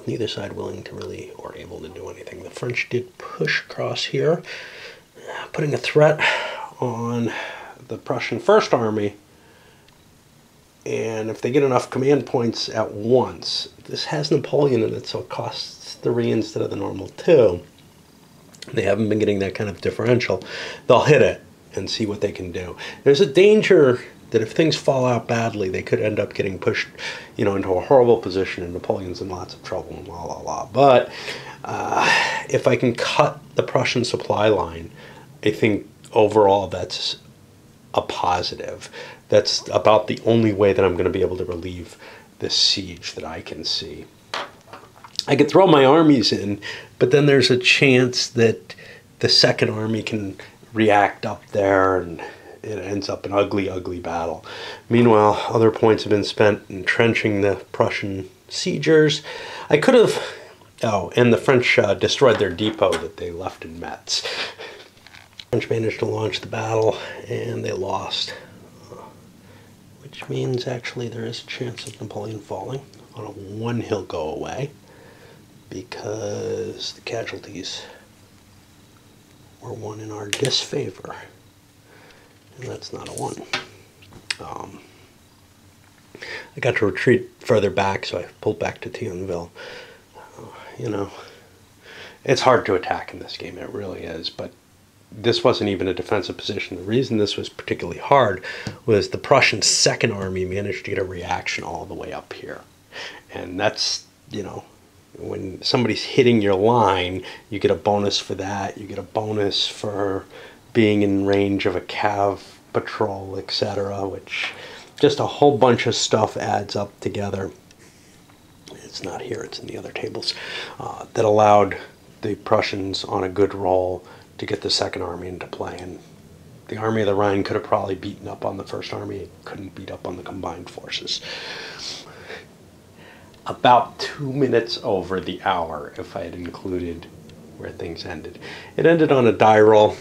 with neither side willing to really or able to do anything. The French did push across here, putting a threat on the Prussian First Army. And if they get enough command points at once, this has Napoleon in it, so it costs 3 instead of the normal 2. They haven't been getting that kind of differential. They'll hit it and see what they can do. There's a danger that if things fall out badly, they could end up getting pushed, into a horrible position, and Napoleon's in lots of trouble and la la la. But if I can cut the Prussian supply line, I think overall that's a positive. That's about the only way that I'm going to be able to relieve this siege that I can see. I could throw my armies in, but then there's a chance that the Second Army can react up there and it ends up an ugly, ugly battle. Meanwhile, other points have been spent entrenching the Prussian siegers. I could have... Oh, and the French destroyed their depot that they left in Metz. The French managed to launch the battle, and they lost. Which means, actually, there is a chance of Napoleon falling. On a 1 he'll go away, because the casualties were 1 in our disfavor. And that's not a 1. I got to retreat further back, so I pulled back to Thionville. It's hard to attack in this game, it really is, but this wasn't even a defensive position. The reason this was particularly hard was the Prussian Second Army managed to get a reaction all the way up here. And that's, when somebody's hitting your line, you get a bonus for that. You get a bonus for being in range of a cav patrol, etc., which just a whole bunch of stuff adds up together. It's not here, it's in the other tables, that allowed the Prussians on a good roll to get the Second Army into play. And the Army of the Rhine could have probably beaten up on the First Army. It couldn't beat up on the combined forces. About 2 minutes over the hour, if I had included where things ended. It ended on a die roll.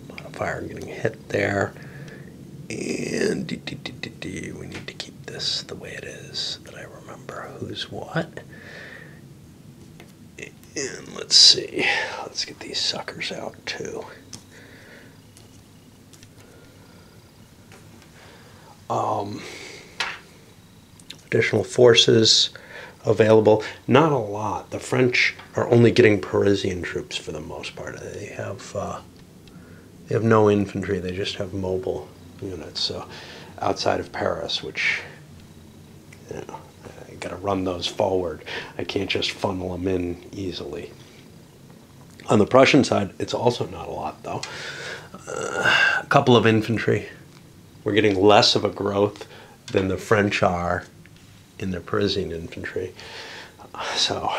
Modifier getting hit there. And we need to keep this the way it is, that I remember who's what. And let's see. Let's get these suckers out too. Additional forces available. Not a lot. The French are only getting Parisian troops for the most part. They have no infantry. They just have mobile units. So outside of Paris, which I got to run those forward. I can't just funnel them in easily. On the Prussian side, it's also not a lot though. A couple of infantry. We're getting less of a growth than the French are in their Parisian infantry. So,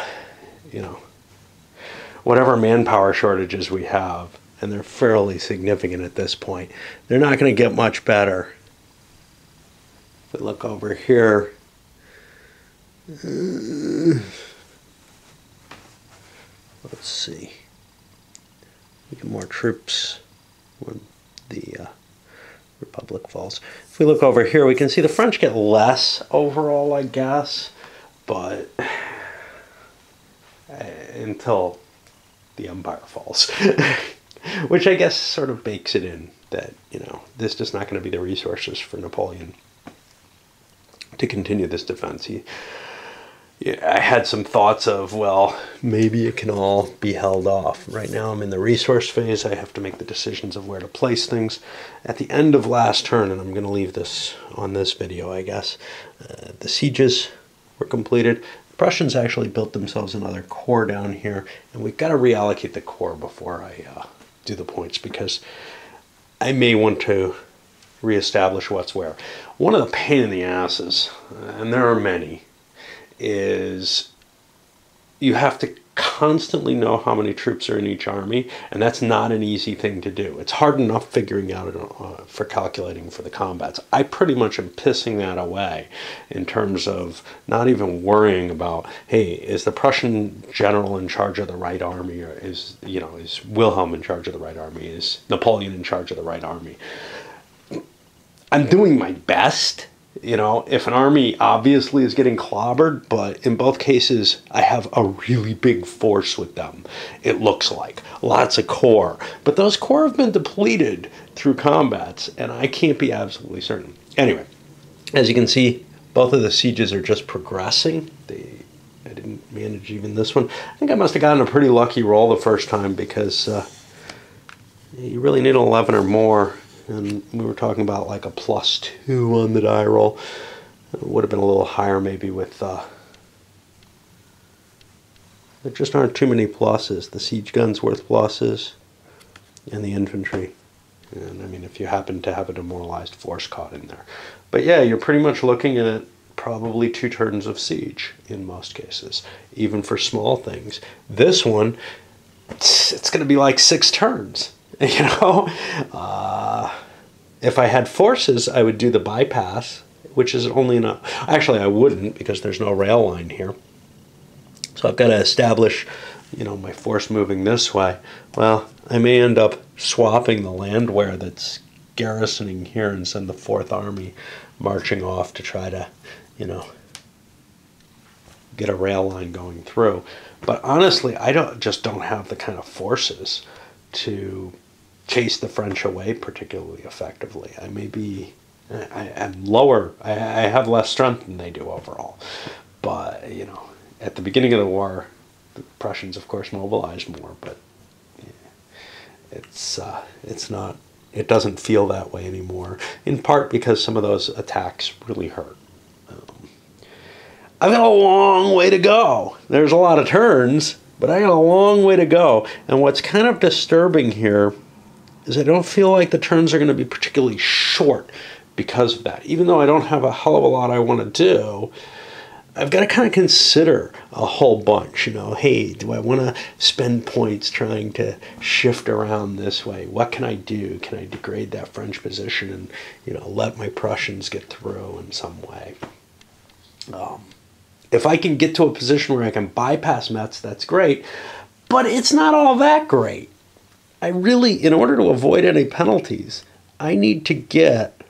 whatever manpower shortages we have, and they're fairly significant at this point, they're not going to get much better. If we look over here, let's see. We get more troops when the Republic falls. If we look over here, we can see the French get less overall, I guess, but until the Empire falls, which I guess sort of bakes it in that, this is just not going to be the resources for Napoleon to continue this defense. I had some thoughts of, well, maybe it can all be held off. Right now I'm in the resource phase. I have to make the decisions of where to place things. At the end of last turn, and I'm going to leave this on this video, I guess, the sieges were completed. The Prussians actually built themselves another corps down here, and we've got to reallocate the corps before I do the points, because I may want to reestablish what's where. One of the pain in the asses, and there are many, is you have to constantly know how many troops are in each army, and that's not an easy thing to do. It's hard enough figuring out for calculating for the combats. I pretty much am pissing that away in terms of not even worrying about, hey, is the Prussian general in charge of the right army, or is Wilhelm in charge of the right army, is Napoleon in charge of the right army? I'm doing my best You know, if an army obviously is getting clobbered, but in both cases, I have a really big force with them. It looks like lots of core, but those core have been depleted through combats, and I can't be absolutely certain. Anyway, as you can see, both of the sieges are just progressing. I didn't manage even this one. I think I must have gotten a pretty lucky roll the first time because you really need an 11 or more. And we were talking about like a +2 on the die roll. It would have been a little higher maybe with... there just aren't too many pluses. The siege gun's worth pluses, and the infantry. And I mean, if you happen to have a demoralized force caught in there. But yeah, you're pretty much looking at probably 2 turns of siege in most cases, even for small things. This one, it's going to be like 6 turns. You know, if I had forces, I would do the bypass, which is only enough. Actually, I wouldn't because there's no rail line here. So I've got to establish, you know, my force moving this way. Well, I may end up swapping the landwehr that's garrisoning here and send the 4th Army marching off to try to, you know, get a rail line going through. But honestly, I just don't have the kind of forces to chase the French away particularly effectively. I may be, I'm lower, I have less strength than they do overall. But, you know, at the beginning of the war, the Prussians, of course, mobilized more, but it's not, it doesn't feel that way anymore, in part because some of those attacks really hurt. I've got a long way to go. There's a lot of turns, but I got a long way to go. And what's kind of disturbing here is I don't feel like the turns are going to be particularly short because of that. Even though I don't have a hell of a lot I want to do, I've got to kind of consider a whole bunch. You know, hey, do I want to spend points trying to shift around this way? What can I do? Can I degrade that French position and, you know, let my Prussians get through in some way? If I can get to a position where I can bypass Metz, that's great, but it's not all that great. I really, in order to avoid any penalties, I need to get...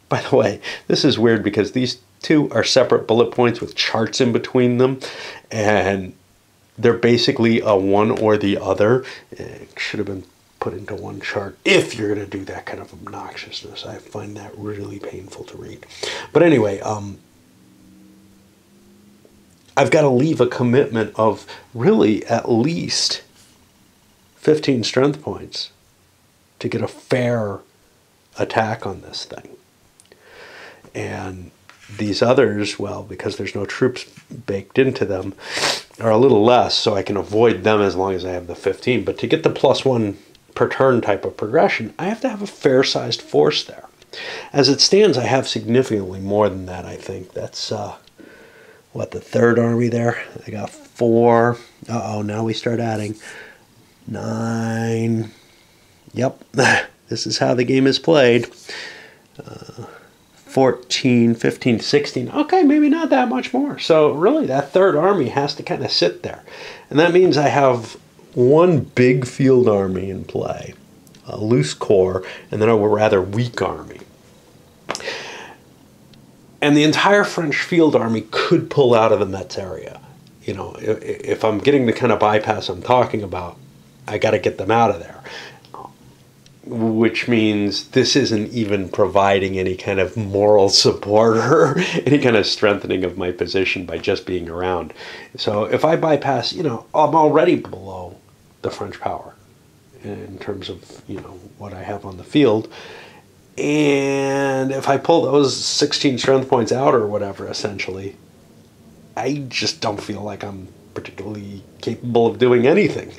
By the way, this is weird because these 2 are separate bullet points with charts in between them, and they're basically a one or the other. It should have been put into one chart if you're going to do that kind of obnoxiousness. I find that really painful to read. But anyway, I've got to leave a commitment of really at least 15 strength points to get a fair attack on this thing. And these others, well, because there's no troops baked into them, are a little less, so I can avoid them as long as I have the 15. But to get the +1 per turn type of progression, I have to have a fair-sized force there. As it stands, I have significantly more than that, I think. That's, what, the 3rd Army there? I got 4. Uh-oh, now we start adding. 9. Yep, this is how the game is played. 14, 15, 16. Okay, maybe not that much more. So really, that 3rd Army has to kind of sit there. And that means I have one big field army in play, a loose corps, and then a rather weak army. And the entire French field army could pull out of the Metz area. You know, if I'm getting the kind of bypass I'm talking about, I got to get them out of there. Which means this isn't even providing any kind of moral support or any kind of strengthening of my position by just being around. So if I bypass, you know, I'm already below the French power in terms of, you know, what I have on the field. And if I pull those 16 strength points out or whatever, essentially, I just don't feel like I'm particularly capable of doing anything.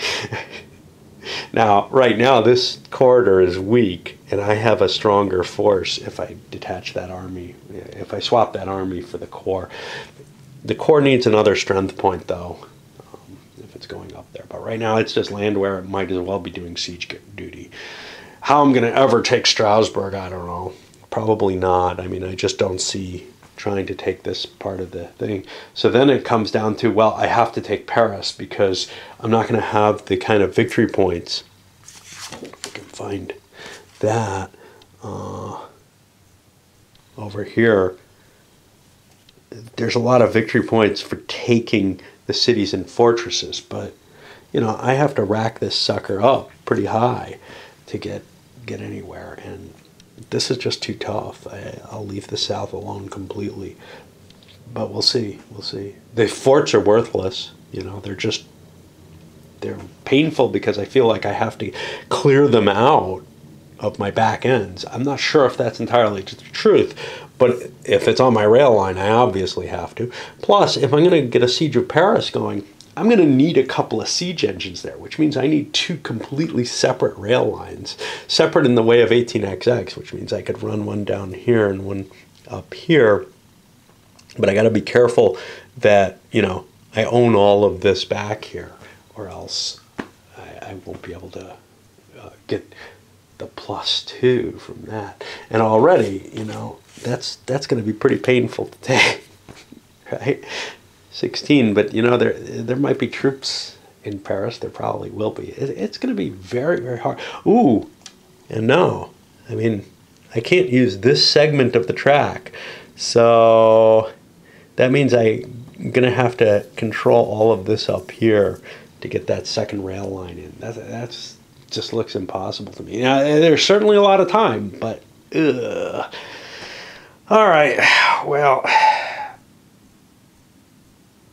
Now, right now, this corridor is weak, and I have a stronger force if I detach that army, if I swap that army for the corps. The corps needs another strength point, though, if it's going up there. But right now, it's just land where it might as well be doing siege duty. How I'm going to ever take Strasbourg, I don't know. Probably not. I mean, I just don't see trying to take this part of the thing. So then it comes down to, well, I have to take Paris because I'm not going to have the kind of victory points. If I can find that. over here, there's a lot of victory points for taking the cities and fortresses, but you know, I have to rack this sucker up pretty high to get anywhere, and this is just too tough. I'll leave the south alone completely, but we'll see. We'll see. The forts are worthless. You know, they're painful because I feel like I have to clear them out of my back ends. I'm not sure if that's entirely the truth, but if it's on my rail line, I obviously have to. Plus, if I'm going to get a siege of Paris going, I'm going to need a couple of siege engines there, which means I need two completely separate rail lines, separate in the way of 18XX, which means I could run one down here and one up here. But I got to be careful that, you know, I own all of this back here, or else I won't be able to get the +2 from that. And already, you know, that's going to be pretty painful to take, right? 16, but you know, there might be troops in Paris. There probably will be. It's going to be very, very hard. Ooh, and no, I mean, I can't use this segment of the track, so that means I'm going to have to control all of this up here to get that second rail line in. That's just looks impossible to me. Now, there's certainly a lot of time, but ugh. All right, well,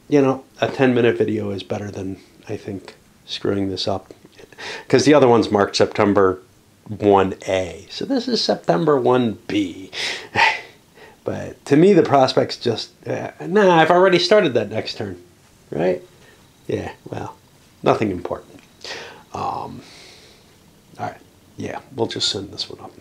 you know, a 10-minute video is better than, I think, screwing this up. Because the other one's marked September 1A. So this is September 1B. But to me, the prospect's just, nah, I've already started that next turn, right? Yeah, well, nothing important. All right, yeah, we'll just send this one up.